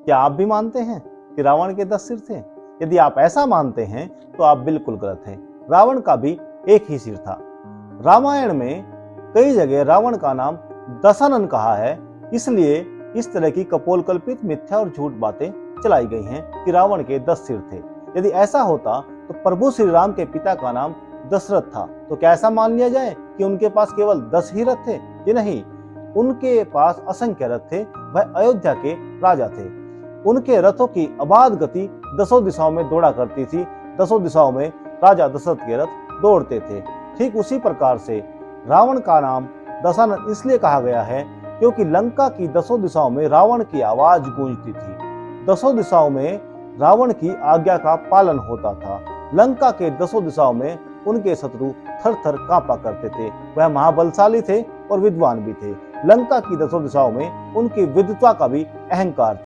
क्या आप भी मानते हैं कि रावण के 10 सिर थे? यदि आप ऐसा मानते हैं तो आप बिल्कुल गलत हैं। रावण का भी एक ही सिर था। रामायण में कई जगह रावण का नाम दशानन कहा है, इसलिए इस तरह की कपोलकल्पित मिथ्या और झूठ बातें चलाई गई हैं कि रावण के 10 सिर थे। यदि ऐसा होता तो प्रभु श्री राम के पिता का नाम दशरथ था, तो क्या ऐसा मान लिया जाए कि उनके पास केवल 10 ही रथ थे? जी नहीं, उनके पास असंख्य रथ थे। वह अयोध्या के राजा थे। उनके रथों की अबाध गति 10 दिशाओं में दौड़ा करती थी। 10 दिशाओं में राजा दशरथ के रथ दौड़ते थे। ठीक उसी प्रकार से रावण का नाम दशानन इसलिए कहा गया है क्योंकि लंका की 10 दिशाओं में रावण की आवाज गूंजती थी। 10 दिशाओं में रावण की आज्ञा का पालन होता था। लंका के 10 दिशाओं में उनके शत्रु थर थर कांपा करते थे। वह महाबलशाली थे और विद्वान भी थे। लंका की 10 दिशाओं में उनकी विद्वता का भी अहंकार था।